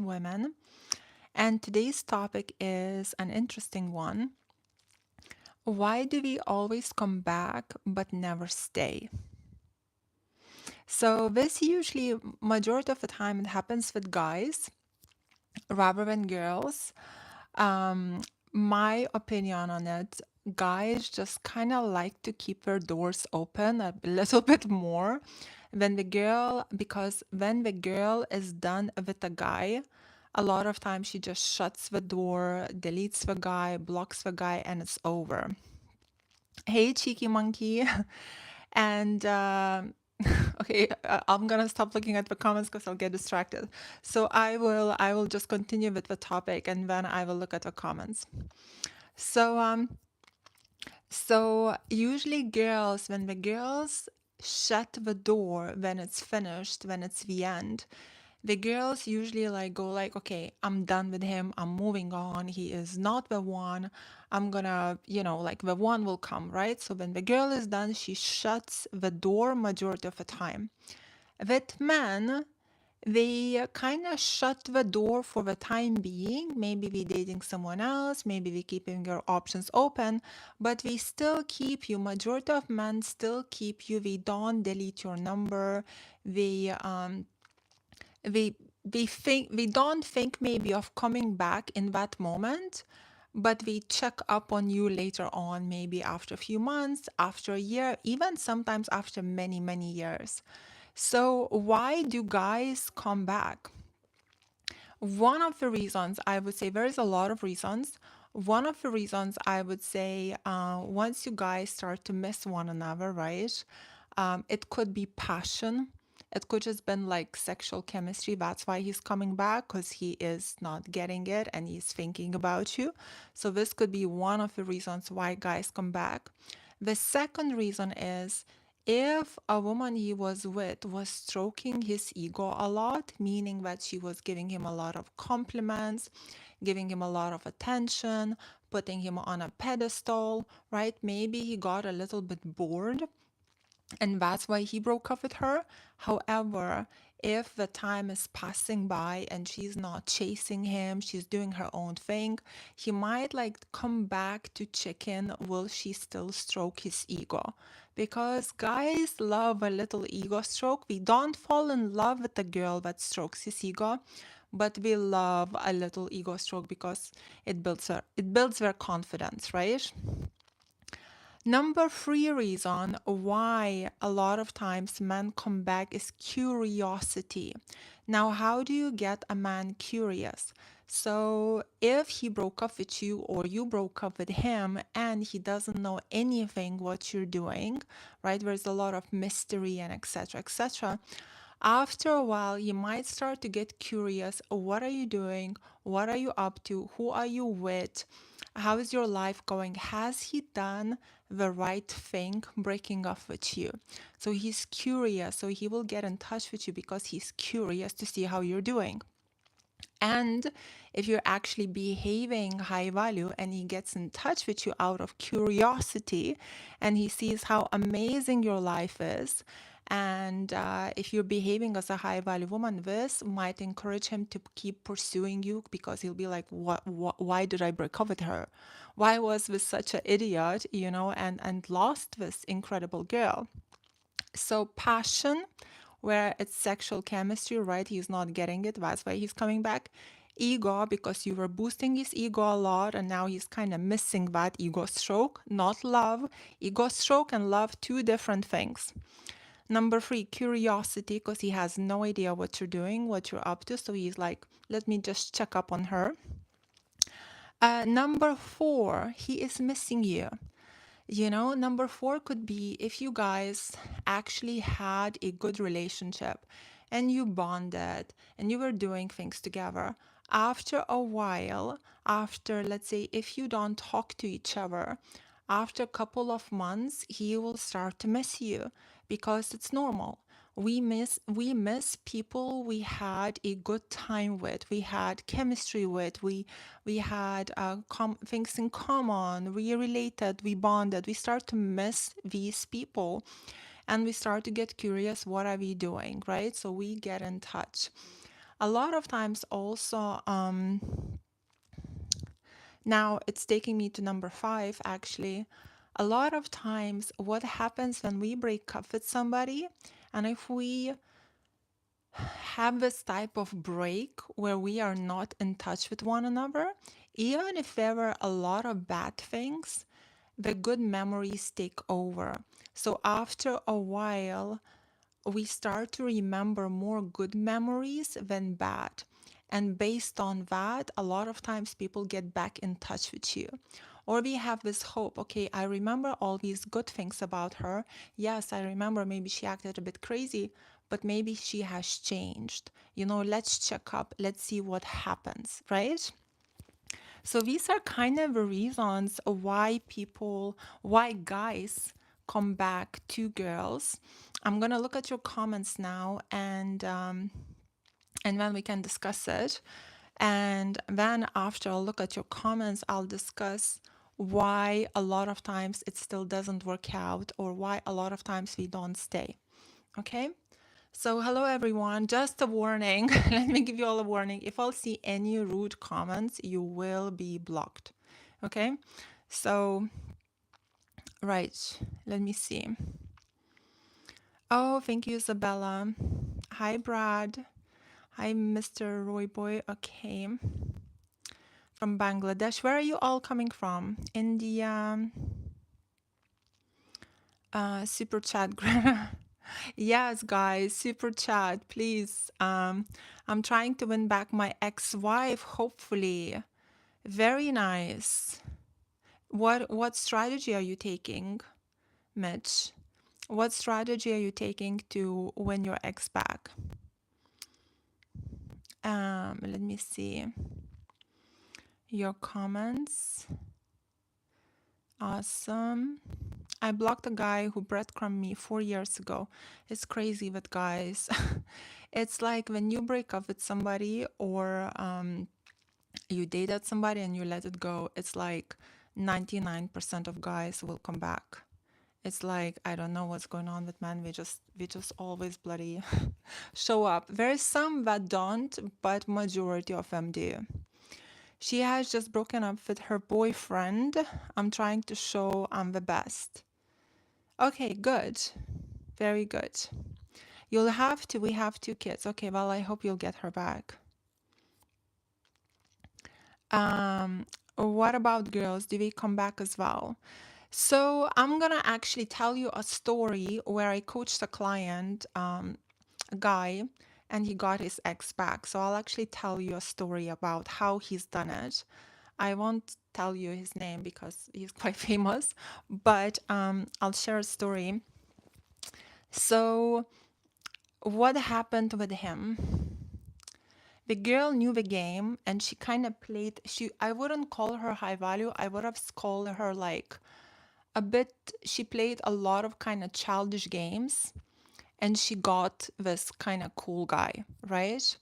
Women. And today's topic is an interesting one. Why do we always come back but never stay? So this usually, majority of the time, it happens with guys rather than girls. Um, my opinion on it, guys just kind of like to keep their doors open a little bit more than the girl, because when the girl is done with a guy, a lot of times she just shuts the door, deletes the guy, blocks the guy, and it's over. Hey, cheeky monkey. And okay, I'm gonna stop looking at the comments because I'll get distracted. So I will just continue with the topic and then I will look at the comments. So usually girls, when the girls shut the door, when it's finished, when it's the end, the girls usually like go like, okay, I'm done with him. I'm moving on. He is not the one. I'm gonna, like the one will come, right? So when the girl is done, she shuts the door majority of the time. With men, they kind of shut the door for the time being. Maybe we dating someone else, maybe we keeping your options open, but we still keep you. Majority of men still keep you. We don't delete your number. They they they don't think maybe of coming back in that moment, but we check up on you later on, maybe after a few months, after a year, even sometimes after many, many years. So why do guys come back? One of the reasons, I would say, there's a lot of reasons. One of the reasons I would say, once you guys start to miss one another, right? It could be passion. It could just been like sexual chemistry. That's why he's coming back, because he is not getting it and he's thinking about you. So this could be one of the reasons why guys come back. The second reason is if a woman he was with was stroking his ego a lot, meaning that she was giving him a lot of compliments, giving him a lot of attention, putting him on a pedestal, right? Maybe he got a little bit bored and that's why he broke up with her. However, if the time is passing by and she's not chasing him, she's doing her own thing, he might like come back to check in, will she still stroke his ego? Because guys love a little ego stroke. We don't fall in love with the girl that strokes his ego, but we love a little ego stroke because it builds their confidence, right? Number three reason why a lot of times men come back is curiosity. Now, how do you get a man curious? So, if he broke up with you or you broke up with him and he doesn't know anything what you're doing, right? There's a lot of mystery and etc. etc. After a while, you might start to get curious. What are you doing? What are you up to? Who are you with? How is your life going? Has he done the right thing breaking off with you? So he's curious. So he will get in touch with you because he's curious to see how you're doing. And if you're actually behaving high value and he gets in touch with you out of curiosity and he sees how amazing your life is, and if you're behaving as a high value woman, this might encourage him to keep pursuing you because he'll be like, why did I break up with her? Why was this such an idiot, and lost this incredible girl? So passion, where it's sexual chemistry, right? He's not getting it. That's why he's coming back. Ego, because you were boosting his ego a lot and now he's kind of missing that ego stroke. Not love. Ego stroke and love, two different things. Number three, curiosity, because he has no idea what you're doing, what you're up to. So he's like, let me just check up on her. Number four, he is missing you. Number four could be if you guys actually had a good relationship and you bonded and you were doing things together. After a while, after, let's say, if you don't talk to each other, after a couple of months, he will start to miss you because it's normal. We miss people we had a good time with, we had chemistry with, we had things in common, we related, we bonded. We start to miss these people and we start to get curious, what are we doing, right? So we get in touch. A lot of times also, now it's taking me to number 5 actually. A lot of times what happens when we break up with somebody, and if we have this type of break where we are not in touch with one another, even if there were a lot of bad things, the good memories take over. So after a while, we start to remember more good memories than bad. And based on that, a lot of times people get back in touch with you. Or we have this hope, okay, I remember all these good things about her. Yes, I remember maybe she acted a bit crazy, but maybe she has changed. Let's check up, let's see what happens, right? So these are kind of the reasons why guys come back to girls. I'm gonna look at your comments now, and then we can discuss it. And then after I'll look at your comments, I'll discuss why a lot of times it still doesn't work out, or why a lot of times we don't stay. Okay? So hello everyone, just a warning. Let me give you all a warning. If I'll see any rude comments, you will be blocked. Okay? So, right, let me see. Oh, thank you, Isabella. Hi, Brad. Hi, Mr. Roy Boy. Okay. From Bangladesh. Where are you all coming from? India. Super chat. Yes, guys, super chat, please. I'm trying to win back my ex-wife, hopefully. Very nice. What strategy are you taking, Mitch? What strategy are you taking to win your ex back? Let me see your comments. Awesome. I blocked a guy who breadcrumbed me 4 years ago. It's crazy with guys. It's like when you break up with somebody, or you dated somebody and you let it go, it's like 99% of guys will come back. It's like, I don't know what's going on with men. We just always bloody show up. There's some that don't, but majority of them do. She has just broken up with her boyfriend. I'm trying to show I'm the best. Okay, good. Very good. We have 2 kids. Okay, well, I hope you'll get her back. What about girls? Do they come back as well? So I'm gonna actually tell you a story where I coached a client, a guy, and he got his ex back. So I'll actually tell you a story about how he's done it. I won't tell you his name because he's quite famous, but I'll share a story. So what happened with him? The girl knew the game and she kind of played, I wouldn't call her high value. I would have called her like a bit, she played a lot of kind of childish games, and she got this kind of cool guy, right?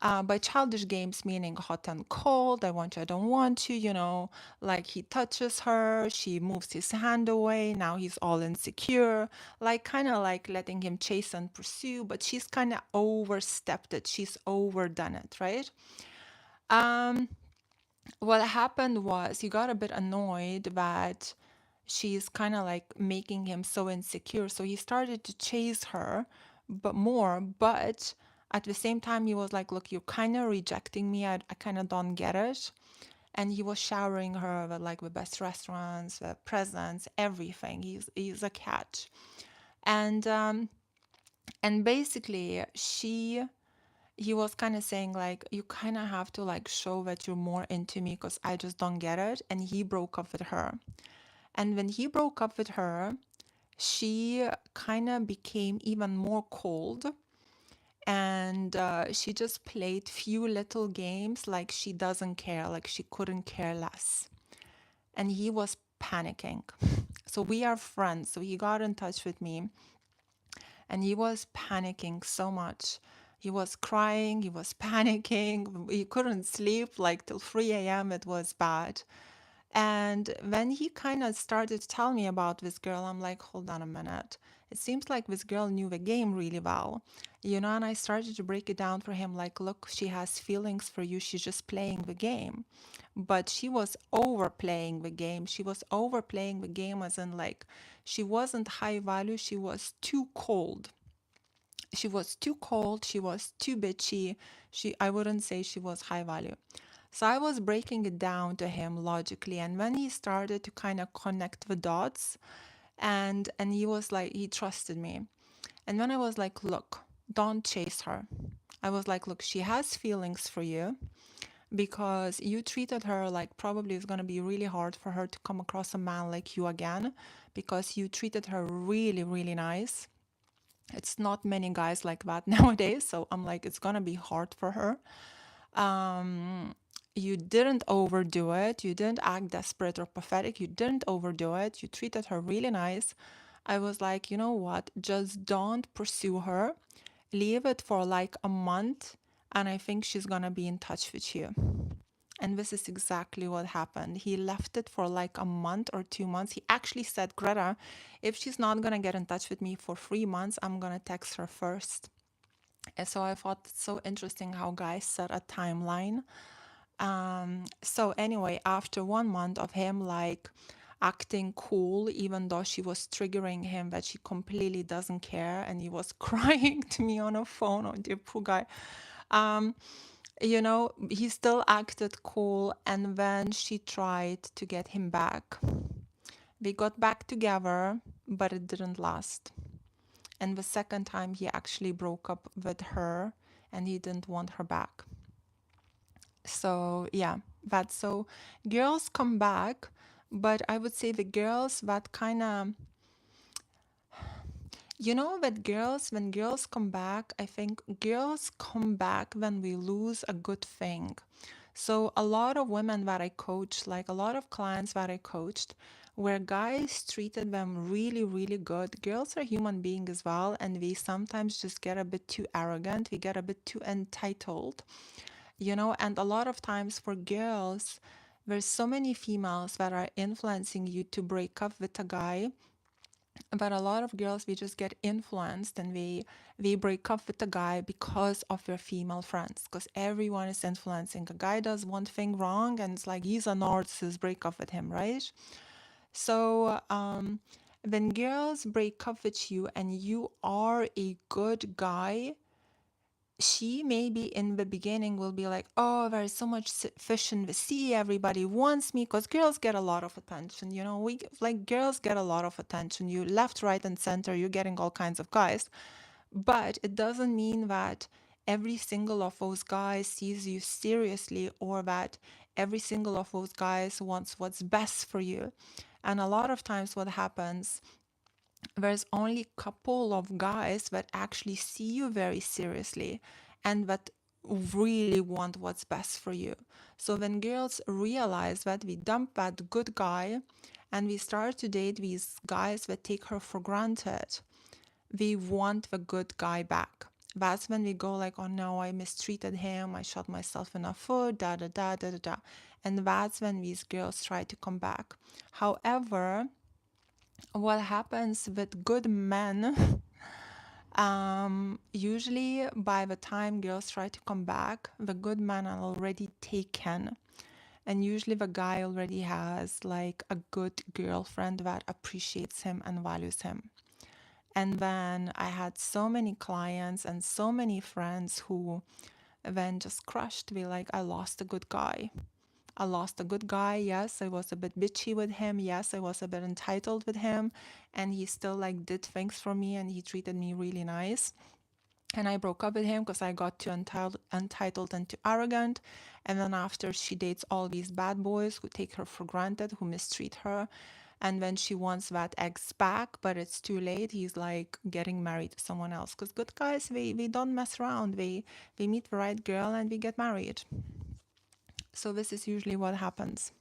By childish games, meaning hot and cold, I want you, I don't want you, like he touches her, she moves his hand away, now he's all insecure, like kind of like letting him chase and pursue, but she's kind of overstepped it, she's overdone it, right? Um, what happened was he got a bit annoyed that she's kind of like making him so insecure. So he started to chase her, but at the same time, he was like, look, you're kind of rejecting me. I kind of don't get it. And he was showering her with like the best restaurants, the presents, everything. He's a catch. And basically he was kind of saying like, you kind of have to like show that you're more into me because I just don't get it. And he broke up with her. And when he broke up with her, she kind of became even more cold, and she just played few little games like she doesn't care, like she couldn't care less. And he was panicking. So we are friends. So he got in touch with me and he was panicking so much. He was crying, he was panicking, he couldn't sleep like till 3 a.m. It was bad. And when he kind of started to tell me about this girl, I'm like, hold on a minute. It seems like this girl knew the game really well, and I started to break it down for him like, look, she has feelings for you, she's just playing the game. But she was overplaying the game. She was overplaying the game as in like she wasn't high value, she was too cold. She was too cold, she was too bitchy. I wouldn't say she was high value. So I was breaking it down to him logically, and when he started to kind of connect the dots, and he was like, he trusted me. And when I was like, look, don't chase her. I was like, look, she has feelings for you because you treated her like probably it's going to be really hard for her to come across a man like you again because you treated her really, really nice. It's not many guys like that nowadays. So I'm like, it's going to be hard for her. Um, you didn't overdo it. You didn't act desperate or pathetic. You didn't overdo it. You treated her really nice. I was like, you know what? Just don't pursue her. Leave it for like a month, and I think she's gonna be in touch with you. And this is exactly what happened. He left it for like a month or 2 months. He actually said, Greta, if she's not gonna get in touch with me for 3 months, I'm gonna text her first. And so I thought it's so interesting how guys set a timeline. So anyway, after 1 month of him like acting cool, even though she was triggering him that she completely doesn't care, and he was crying to me on a phone, oh dear poor guy. Um, he still acted cool, and then she tried to get him back. They got back together, but it didn't last. And the second time he actually broke up with her and he didn't want her back. So yeah, that's so girls come back, but I would say the girls that kind of, that girls, when girls come back, I think girls come back when we lose a good thing. So a lot of women that I coached, like a lot of clients that I coached, where guys treated them really, really good. Girls are human beings as well, and we sometimes just get a bit too arrogant. We get a bit too entitled, and a lot of times for girls, there's so many females that are influencing you to break up with a guy, but a lot of girls, we just get influenced and we break up with the guy because of their female friends, because everyone is influencing. A guy does one thing wrong and it's like he's a narcissist, break up with him, right? So when girls break up with you and you are a good guy, she maybe in the beginning will be like, oh, there's so much fish in the sea, everybody wants me, because girls get a lot of attention, we like girls get a lot of attention, you left, right, and center, you're getting all kinds of guys. But it doesn't mean that every single of those guys sees you seriously, or that every single of those guys wants what's best for you. And a lot of times what happens, there's only a couple of guys that actually see you very seriously and that really want what's best for you. So when girls realize that we dump that good guy and we start to date these guys that take her for granted, we want the good guy back. That's when we go like, oh no, I mistreated him, I shot myself in the foot, da da da da da da. And that's when these girls try to come back. However, what happens with good men, usually by the time girls try to come back, the good men are already taken. And usually the guy already has like a good girlfriend that appreciates him and values him. And then I had so many clients and so many friends who then just crushed me like, I lost a good guy. I lost a good guy. Yes, I was a bit bitchy with him. Yes, I was a bit entitled with him. And he still like did things for me and he treated me really nice. And I broke up with him because I got too entitled and too arrogant. And then after, she dates all these bad boys who take her for granted, who mistreat her. And when she wants that ex back, but it's too late, he's like getting married to someone else. Because good guys, they don't mess around. They meet the right girl and we get married. So this is usually what happens.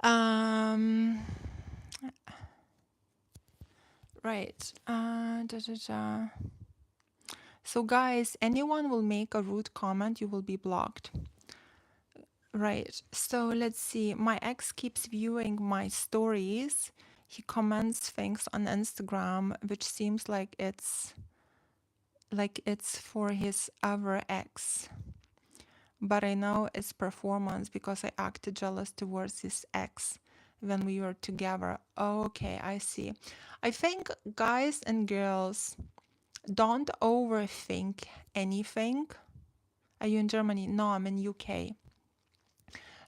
Um, right. So guys, anyone will make a rude comment, you will be blocked. Right. So let's see. My ex keeps viewing my stories. he comments things on Instagram which seems like it's for his other ex. But I know it's performance because I acted jealous towards his ex when we were together. Okay, I see. I think guys and girls don't overthink anything. Are you in Germany? No, I'm in UK.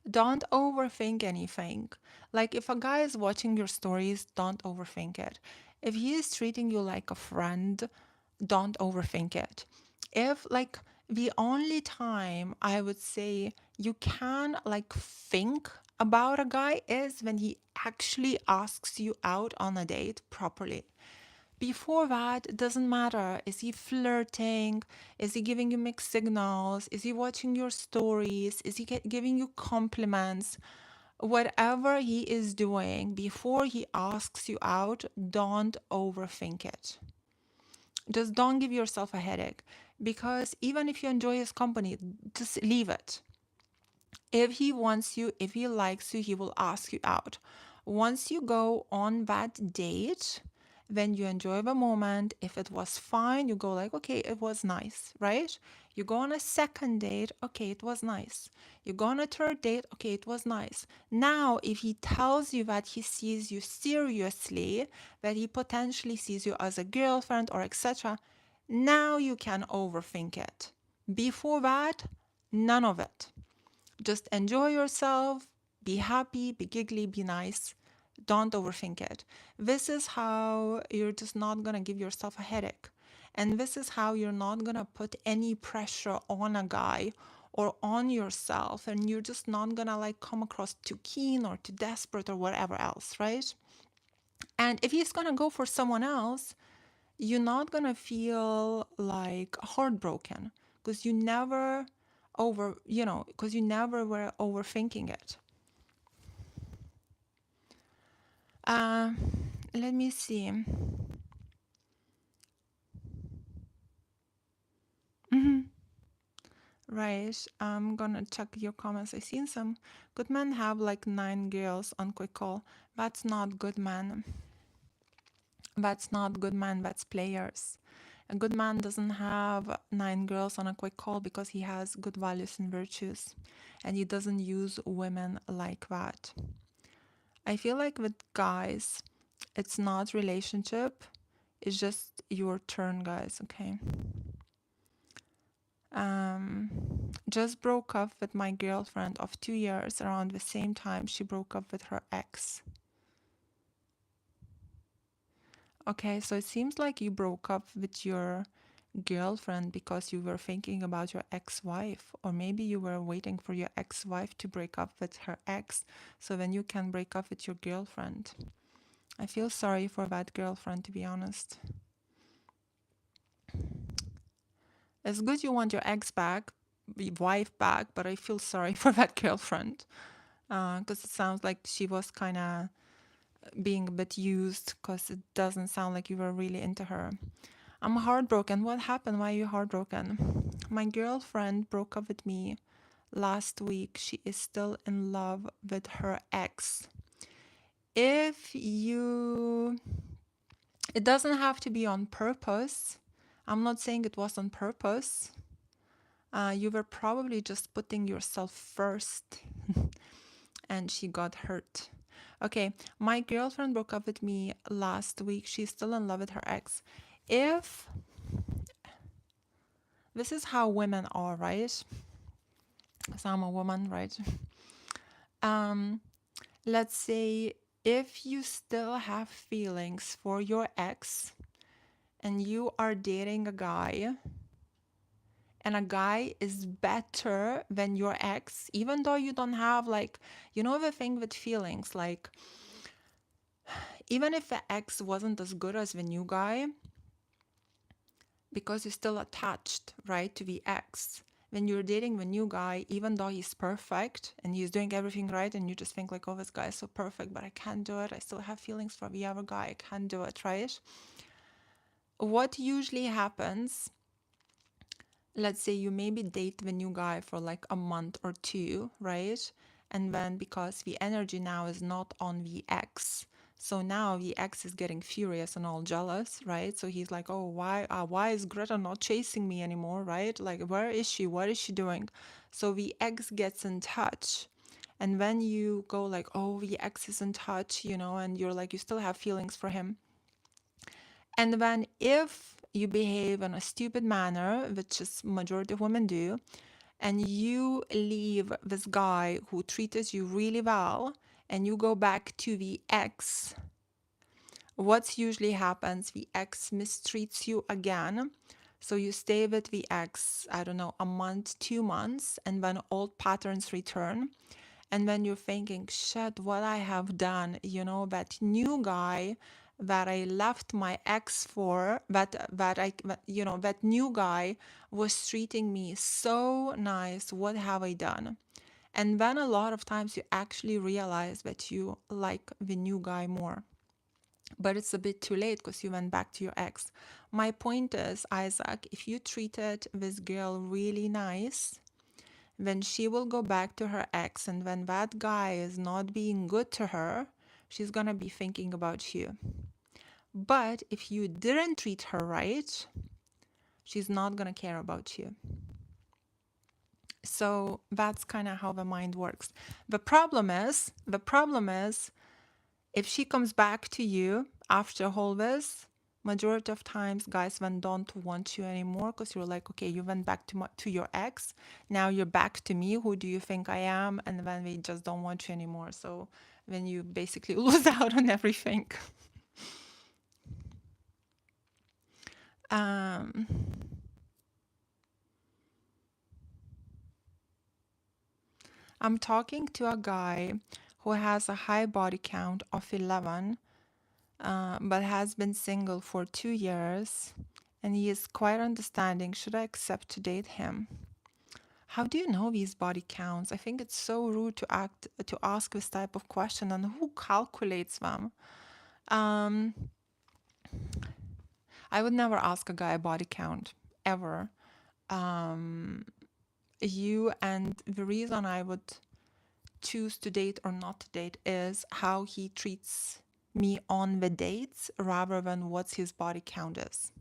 Don't overthink anything. Like if a guy is watching your stories, don't overthink it. If he is treating you like a friend, don't overthink it. If like the only time I would say you can like think about a guy is when he actually asks you out on a date properly. Before that, it doesn't matter. Is he flirting? Is he giving you mixed signals? Is he watching your stories? Is he giving you compliments? Whatever he is doing before he asks you out, don't overthink it. Just don't give yourself a headache, because even if you enjoy his company, just leave it. If he wants you, if he likes you, he will ask you out. Once you go on that date, then you enjoy the moment. If it was fine, you go like, okay, it was nice, right? You go on a second date, okay, it was nice. You go on a third date, okay, it was nice. Now, if he tells you that he sees you seriously, that he potentially sees you as a girlfriend or etc., now you can overthink it. Before that, none of it. Just enjoy yourself, be happy, be giggly, be nice. Don't overthink it. This is how you're just not gonna give yourself a headache. And this is how you're not gonna put any pressure on a guy or on yourself, and you're just not gonna like come across too keen or too desperate or whatever else, right? And if he's gonna go for someone else, you're not gonna feel like heartbroken because you never because you never were overthinking it. Uh, Let me see. Mhm. Right, I'm gonna check your comments. I seen some good men have like 9 girls on quick call. That's not good man. That's not good man. That's players. A good man doesn't have 9 girls on a quick call because he has good values and virtues, and he doesn't use women like that. I feel like with guys, it's not relationship. It's just your turn, guys. Okay. Just broke up with my girlfriend of 2 years around the same time she broke up with her ex. Okay, so it seems like you broke up with your girlfriend because you were thinking about your ex-wife, or maybe you were waiting for your ex-wife to break up with her ex so then you can break up with your girlfriend. I feel sorry for that girlfriend, to be honest. It's good you want your ex back, your wife back, but I feel sorry for that girlfriend because it sounds like she was kind of being a bit used, because it doesn't sound like you were really into her. I'm heartbroken. What happened? Why are you heartbroken? My girlfriend broke up with me last week. She is still in love with her ex. If you, it doesn't have to be on purpose. I'm not saying it was on purpose. You were probably just putting yourself first and she got hurt. Okay, my girlfriend broke up with me last week. She's still in love with her ex. If this is how women are, right? So I'm a woman, right? Let's say if you still have feelings for your ex and you are dating a guy, and a guy is better than your ex, even though you don't have like, the thing with feelings, like even if the ex wasn't as good as the new guy, because you're still attached, right, to the ex. When you're dating the new guy, even though he's perfect and he's doing everything right, and you just think like, oh, this guy is so perfect, but I can't do it. I still have feelings for the other guy. I can't do it, right? What usually happens, let's say you maybe date the new guy for like a month or two, right? And then because the energy now is not on the ex, So now the ex is getting furious and all jealous, right? So he's like, "Oh, why is Greta not chasing me anymore, right? Like, where is she? What is she doing?" So the ex gets in touch. And when you go like, "Oh, the ex is in touch," and you're like, you still have feelings for him. And then if you behave in a stupid manner, which is majority of women do, and you leave this guy who treated you really well, and you go back to the ex, what usually happens, the ex mistreats you again. So you stay with the ex, I don't know, a month, 2 months, and then old patterns return. And then you're thinking, shit, what I have done, that new guy that I left my ex for, that new guy was treating me so nice. What have I done? And then a lot of times you actually realize that you like the new guy more. But it's a bit too late because you went back to your ex. My point is, Isaac, if you treated this girl really nice, then she will go back to her ex. And when that guy is not being good to her, she's going to be thinking about you. But if you didn't treat her right, she's not going to care about you. So that's kind of how the mind works. The problem is, if she comes back to you after all this, majority of times guys then don't want you anymore because you're like, okay, you went back to your ex, now you're back to me, who do you think I am? And then they just don't want you anymore. So then you basically lose out on everything. um, I'm talking to a guy who has a high body count of 11, but has been single for 2 years, and he is quite understanding. Should I accept to date him? How do you know these body counts? I think it's so rude to ask this type of question, and who calculates them? Um, I would never ask a guy a body count ever. Um, and the reason I would choose to date or not to date is how he treats me on the dates rather than what his body count is.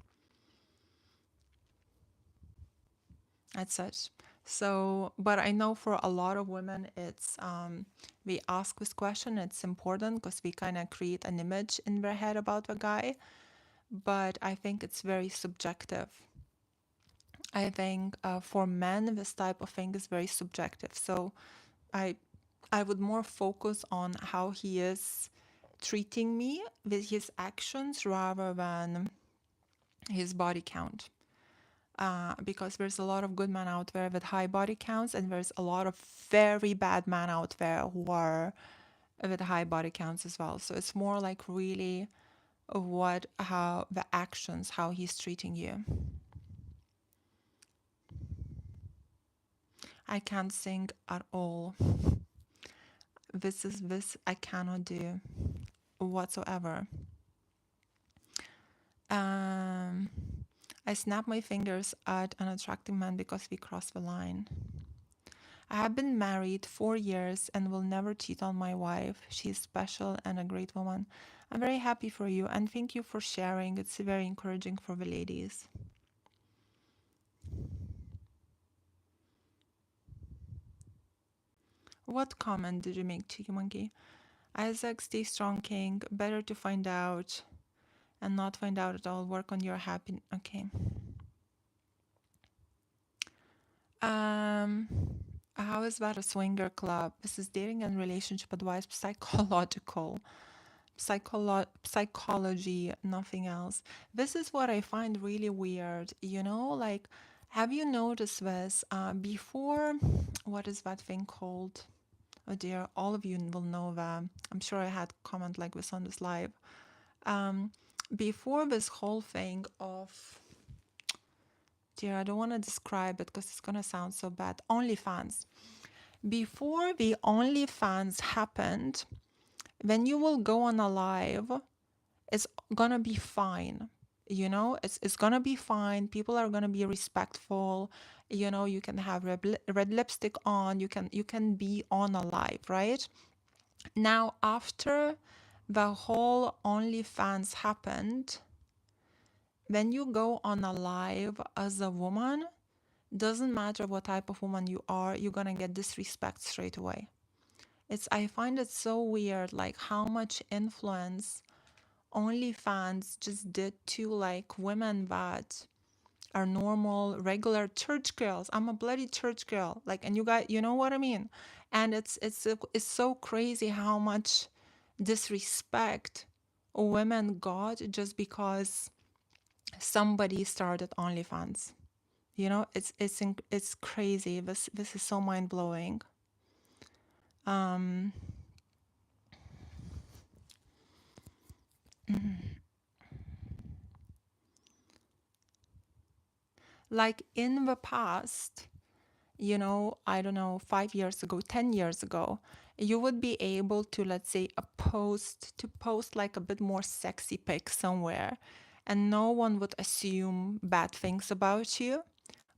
That's such. So, but I know for a lot of women, it's we ask this question. It's important because we kind of create an image in their head about the guy. But I think it's very subjective. I think for men, this type of thing is very subjective. So, I I would more focus on how he is treating me with his actions rather than his body count. Because there's a lot of good men out there with high body counts, and there's a lot of very bad men out there who are with high body counts as well. So it's more like really how the actions, how he's treating you. I can't sing at all. This I cannot do whatsoever. Um, I snap my fingers at an attractive man because we crossed the line. I have been married 4 years and will never cheat on my wife. She is special and a great woman. I'm very happy for you and thank you for sharing. It's very encouraging for the ladies. What comment did you make, Cheeky Monkey? Isaac, stay strong, King. Better to find out and not find out at all. Work on your happiness. Okay. Um, how is that a swinger club? This is dating and relationship advice, psychology, nothing else. This is what I find really weird. Like, have you noticed this? Before, what is that thing called? Oh dear, all of you will know that. I'm sure I had comment like this on this live. Um, Before this whole thing of, dear, I don't want to describe it because it's gonna sound so bad. OnlyFans. Before the OnlyFans happened, when you will go on a live, it's gonna be fine. It's gonna be fine. People are gonna be respectful. You can have red lipstick on. You can be on a live, right? Now after the whole OnlyFans happened. When you go on a live as a woman, doesn't matter what type of woman you are, you're gonna get disrespect straight away. I find it so weird, like how much influence OnlyFans just did to like women that are normal, regular church girls. I'm a bloody church girl. Like, and you guys, you know what I mean? And it's so crazy how much disrespect women got just because somebody started OnlyFans. You know, it's crazy. This is so mind blowing. Um, like in the past, you know, I don't know, 5 years ago, 10 years ago, you would be able to, let's say, post like a bit more sexy pic somewhere, and no one would assume bad things about you.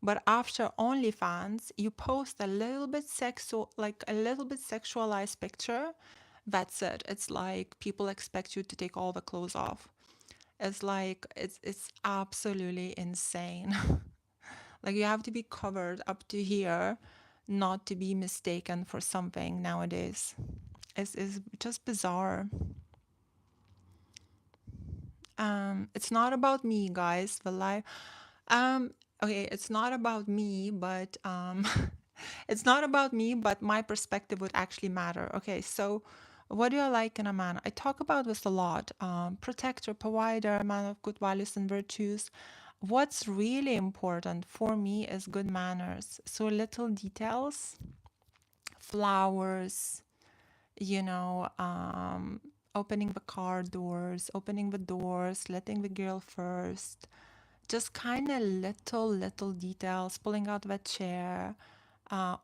But after OnlyFans, you post a little bit sexual, like a little bit sexualized picture. That's it. It's like people expect you to take all the clothes off. It's like it's absolutely insane. Like you have to be covered up to here not to be mistaken for something nowadays. It's just bizarre. It's not about me, guys. The life. Um, okay, it's not about me, but it's not about me, but my perspective would actually matter. Okay, so what do I like in a man? I talk about this a lot. Protector, provider, man of good values and virtues. What's really important for me is good manners. So little details, flowers, you know, opening the car doors, opening the doors, letting the girl first, just kind of little details, pulling out the chair,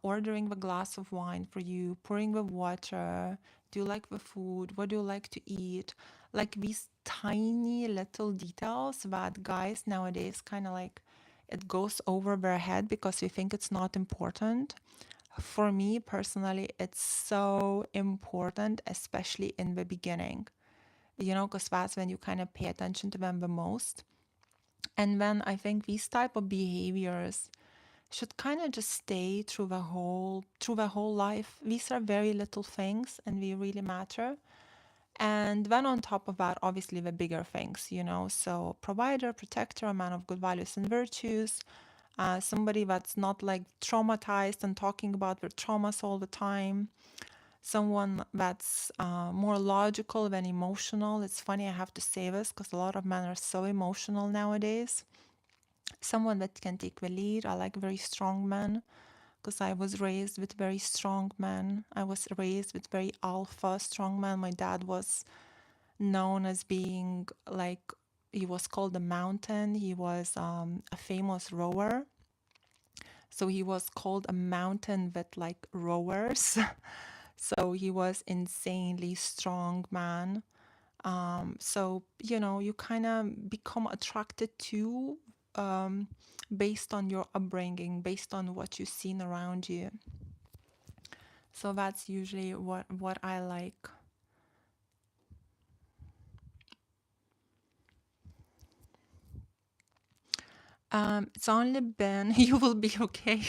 ordering the glass of wine for you, pouring the water. Do you like the food? What do you like to eat? Like these tiny little details that guys nowadays kind of like it goes over their head because we think it's not important. For me personally, it's so important, especially in the beginning, you know, because that's when you kind of pay attention to them the most. And then I think these type of behaviors should kind of just stay through the whole life. These are very little things and they really matter. And then on top of that, obviously the bigger things, you know, so provider, protector, a man of good values and virtues, somebody that's not like traumatized and talking about their traumas all the time, someone that's more logical than emotional. It's funny I have to say this because a lot of men are so emotional nowadays. Someone that can take the lead. I like very strong men because I was raised with very strong men. I was raised with very alpha strong men. My dad was known as being like, he was called the mountain. He was a famous rower. So he was called a mountain with like rowers. So he was insanely strong man. So, you know, you kind of become attracted to based on your upbringing, based on what you've seen around you. So that's usually what I like. It's only been, you will be okay.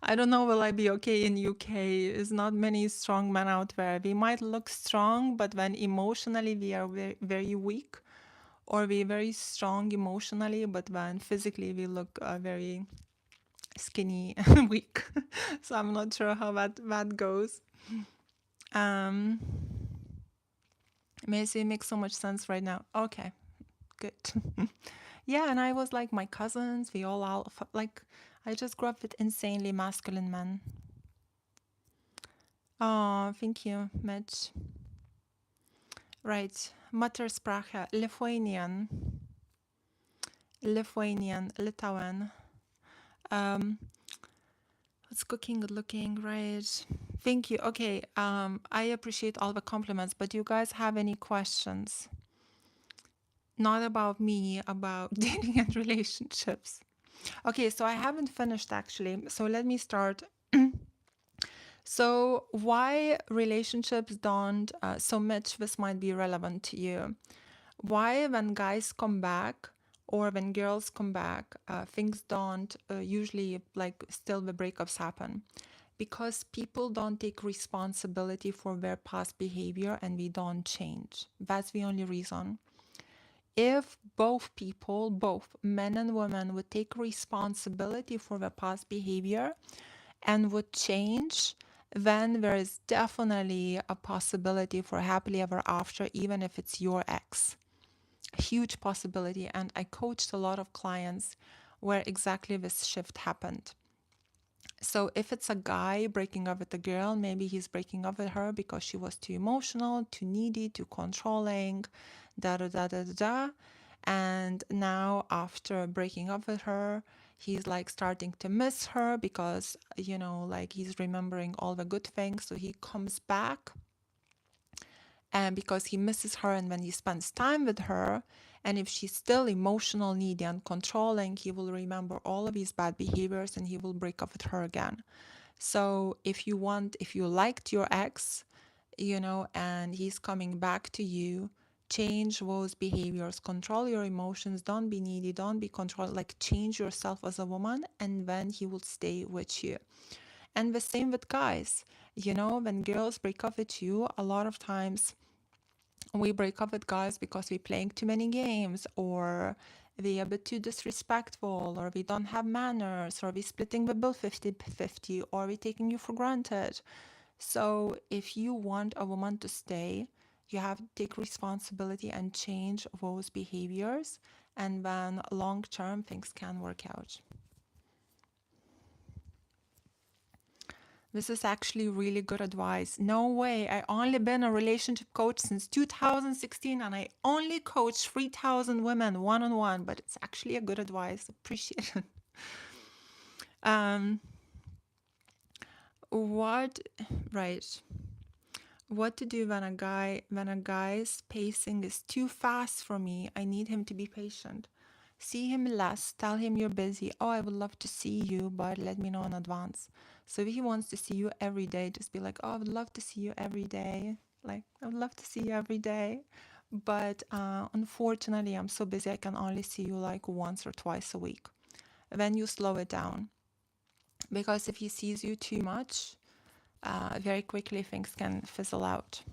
I don't know, will I be okay in UK? There's not many strong men out there. We might look strong, but when emotionally we are very, very weak, or we're very strong emotionally, but when physically we look very skinny and weak. So I'm not sure how that goes. Um, Macy, it makes so much sense right now. Okay, good. Yeah, and I was like my cousins, we all like I just grew up with insanely masculine men. Oh, thank you, Mitch. Right, Muttersprache, Lithuanian, Lithuanian. Um, what's cooking, good looking, right? Thank you. Okay, I appreciate all the compliments, but do you guys have any questions? Not about me, about dating and relationships. Okay, so I haven't finished actually. So let me start. So why relationships don't, so much this might be relevant to you. Why when guys come back or when girls come back, things don't usually like still the breakups happen? Because people don't take responsibility for their past behavior and we don't change. That's the only reason. If both people, both men and women, would take responsibility for their past behavior and would change, then there is definitely a possibility for happily ever after, even if it's your ex. A huge possibility. And I coached a lot of clients where exactly this shift happened. So if it's a guy breaking up with a girl, maybe he's breaking up with her because she was too emotional, too needy, too controlling, da da da da da da. And now after breaking up with her, he's like starting to miss her because, like he's remembering all the good things. So he comes back and because he misses her, and when he spends time with her, and if she's still emotional, needy, and controlling, he will remember all of his bad behaviors and he will break up with her again. So if you liked your ex, and he's coming back to you, change those behaviors, control your emotions, don't be needy, don't be controlled, like change yourself as a woman, and then he will stay with you. And the same with guys. When girls break up with you, a lot of times we break up with guys because we're playing too many games, or we're a bit too disrespectful, or we don't have manners, or we're splitting the bill 50-50, or we're taking you for granted. So if you want a woman to stay, you have to take responsibility and change those behaviors, and then long term things can work out. This is actually really good advice. No way. I only been a relationship coach since 2016 and I only coach 3,000 women one-on-one, but it's actually a good advice. Appreciate it. Um, what, right. What to do when a guy's pacing is too fast for me? I need him to be patient. See him less, tell him you're busy. Oh, I would love to see you, but let me know in advance. So if he wants to see you every day, just be like, oh, I would love to see you every day. Like, I would love to see you every day. But unfortunately, I'm so busy, I can only see you like once or twice a week. Then you slow it down. Because if he sees you too much, very quickly things can fizzle out.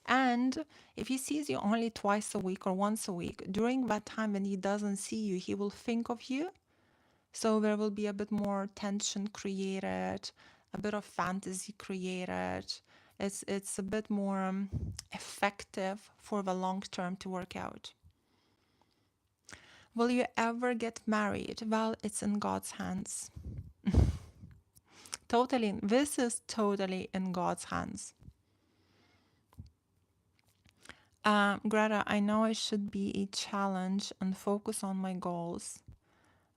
And if he sees you only twice a week or once a week, during that time when he doesn't see you, he will think of you. So there will be a bit more tension created, a bit of fantasy created. It's a bit more effective for the long term to work out. Will you ever get married? Well, it's in God's hands. Totally. This is totally in God's hands. Greta, I know I should be a challenge and focus on my goals,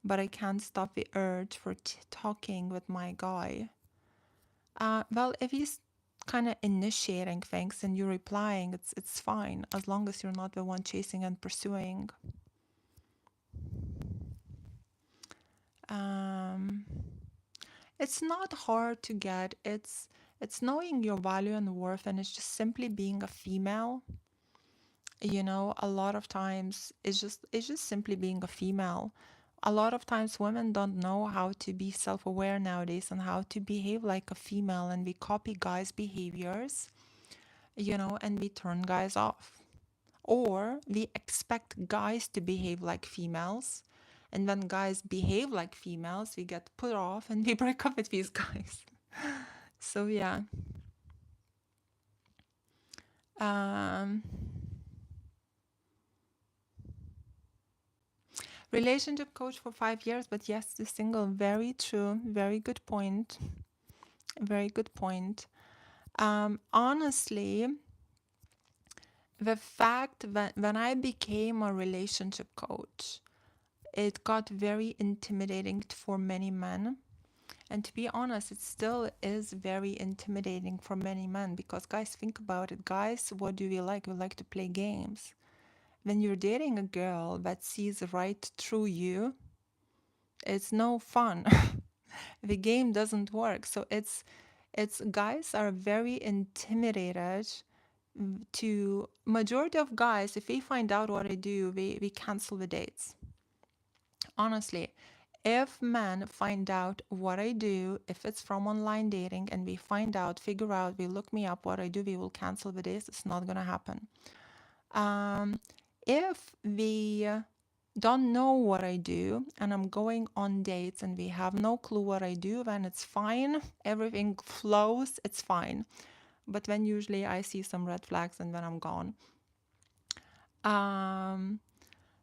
but I can't stop the urge for talking with my guy. Well, if he's kind of initiating things and you're replying, it's fine as long as you're not the one chasing and pursuing. Um, it's not hard to get. It's knowing your value and worth, and it's just simply being a female. A lot of times it's just simply being a female. A lot of times women don't know how to be self-aware nowadays and how to behave like a female, and we copy guys' behaviors, and we turn guys off. Or we expect guys to behave like females, and when guys behave like females, we get put off and we break up with these guys. So yeah. Um Relationship coach for 5 years, but yes, the single. Very true. Very good point. Very good point. Honestly, the fact that when I became a relationship coach, it got very intimidating for many men. And to be honest, it still is very intimidating for many men because, guys, think about it. Guys, what do we like? We like to play games. When you're dating a girl that sees right through you, it's no fun. The game doesn't work. So It's guys are very intimidated to majority of guys. If they find out what I do, we cancel the dates. Honestly, if men find out what I do, if it's from online dating and we find out, figure out, we look me up what I do, we will cancel the dates. It's not gonna happen. Um, if we don't know what I do and I'm going on dates and we have no clue what I do, then it's fine. Everything flows, it's fine. But then usually I see some red flags and then I'm gone. Um,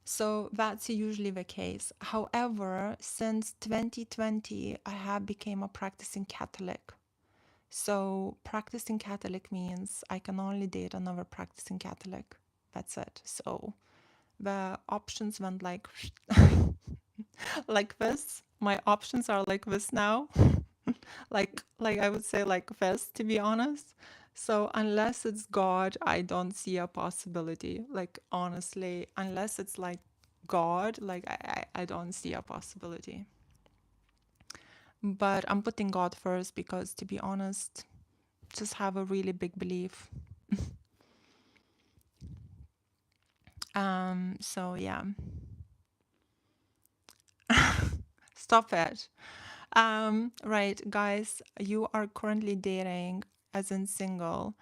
so that's usually the case. However, since 2020, I have become a practicing Catholic. So practicing Catholic means I can only date another practicing Catholic. That's it. So the options went like like this. My options are like this now. like I would say like this, to be honest. So unless it's God, I don't see a possibility. Like honestly, unless it's like God, like I don't see a possibility. But I'm putting God first because, to be honest, just have a really big belief. So yeah. Stop it. Right, guys, you are currently dating, as in single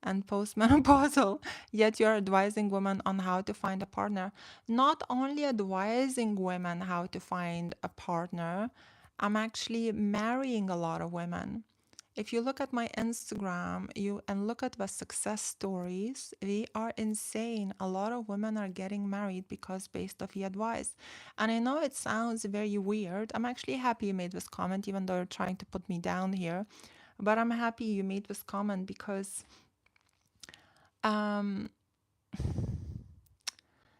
and postmenopausal, yet you're advising women on how to find a partner. Not only advising women how to find a partner, I'm actually marrying a lot of women. If you look at my Instagram, you and look at the success stories, they are insane. A lot of women are getting married because based off the advice. And I know it sounds very weird. I'm actually happy you made this comment, even though you're trying to put me down here. But I'm happy you made this comment because um,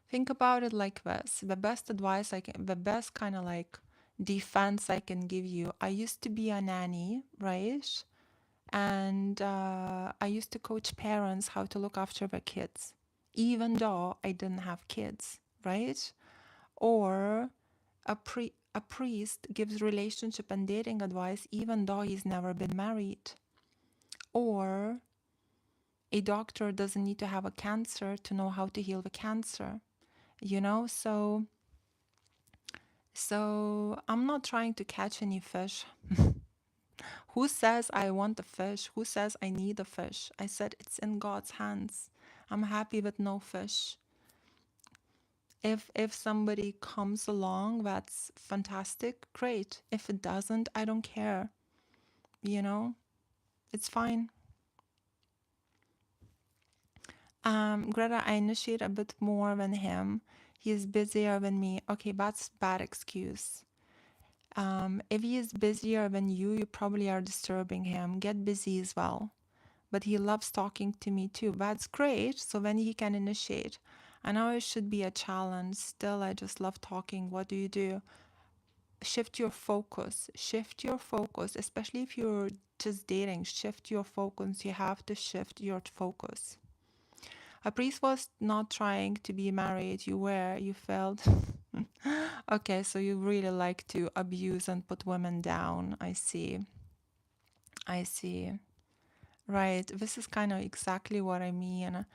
think about it like this. The best advice the best kind of like defense I can give you. I used to be a nanny, right? And I used to coach parents how to look after their kids, even though I didn't have kids, right? Or a priest gives relationship and dating advice, even though he's never been married. Or a doctor doesn't need to have a cancer to know how to heal the cancer, you know? So I'm not trying to catch any fish. Who says I want a fish? Who says I need a fish? I said it's in God's hands. I'm happy with no fish. If somebody comes along, that's fantastic, great. If it doesn't, I don't care. You know, it's fine. Greta, I initiate a bit more than him. He is busier than me. Okay, that's bad excuse. If he is busier than you probably are disturbing him. Get busy as well. But he loves talking to me too. That's great. So then he can initiate. I know it should be a challenge. Still, I just love talking. What do you do? Shift your focus. Shift your focus, especially if you're just dating. Shift your focus. You have to shift your focus. A priest was not trying to be married. You were. You felt. Okay, so you really like to abuse and put women down. I see. I see. Right. This is kind of exactly what I mean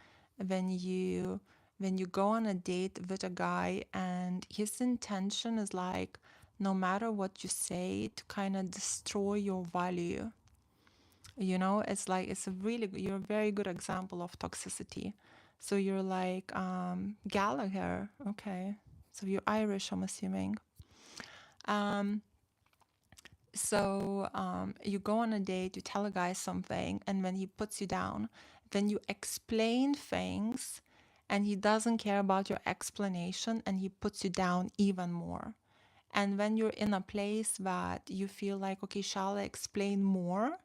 when you go on a date with a guy and his intention is like no matter what you say to kind of destroy your value. You know, it's like you're a very good example of toxicity. So you're like Gallagher. Okay. So you're Irish, I'm assuming. Um So you go on a date, you tell a guy something, and when he puts you down, then you explain things, and he doesn't care about your explanation, and he puts you down even more. And when you're in a place that you feel like, okay, shall I explain more,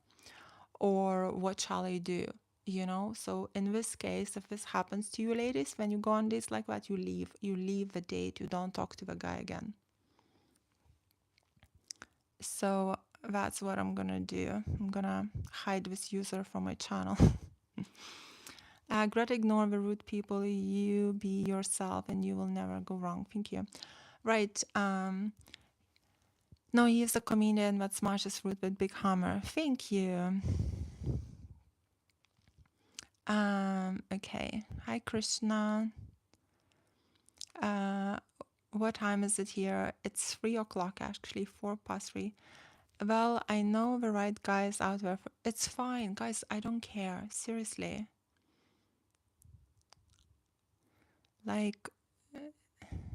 or what shall I do? You know, so in this case, if this happens to you, ladies, when you go on dates like that, you leave. You leave the date. You don't talk to the guy again. So that's what I'm gonna do. I'm gonna hide this user from my channel. Greta, ignore the rude people. You be yourself and you will never go wrong. Thank you. Right. No, he is a comedian that smashes fruit with big hammer. Thank you. Okay. Hi, Krishna. Uh, what time is it here? It's 3 o'clock, actually, 4 past 3. Well, I know the right guys out there. It's fine, guys. I don't care. Seriously. Like,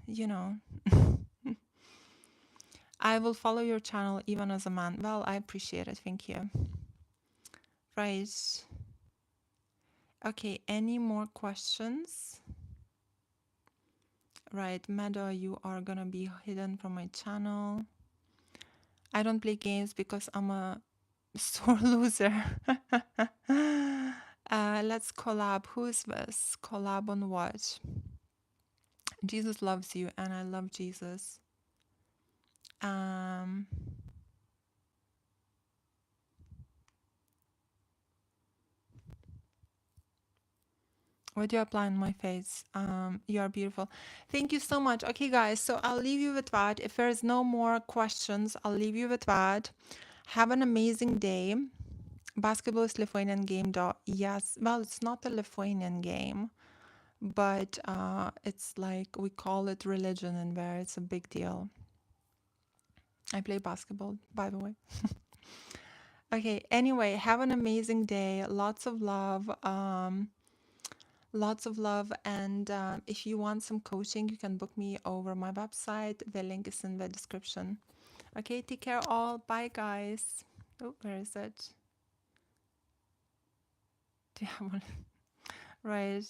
you know, I will follow your channel even as a man. Well, I appreciate it. Thank you. Right. Okay. Any more questions? Right. Meadow, you are gonna be hidden from my channel. I don't play games because I'm a sore loser. Let's collab. Who is this? Collab on what? Jesus loves you and I love Jesus. Um, what do you apply on my face? You are beautiful. Thank you so much. Okay, guys, so I'll leave you with that. If there's no more questions, I'll leave you with that. Have an amazing day. Basketball is Lithuanian game. Yes, well, it's not a Lithuanian game, but it's like we call it religion and where it's a big deal. I play basketball, by the way. Okay, anyway, have an amazing day. Lots of love. Lots of love. And if you want some coaching, you can book me over my website. The link is in the description. Okay, take care all. Bye, guys. Oh, where is it? Do you have one? Right.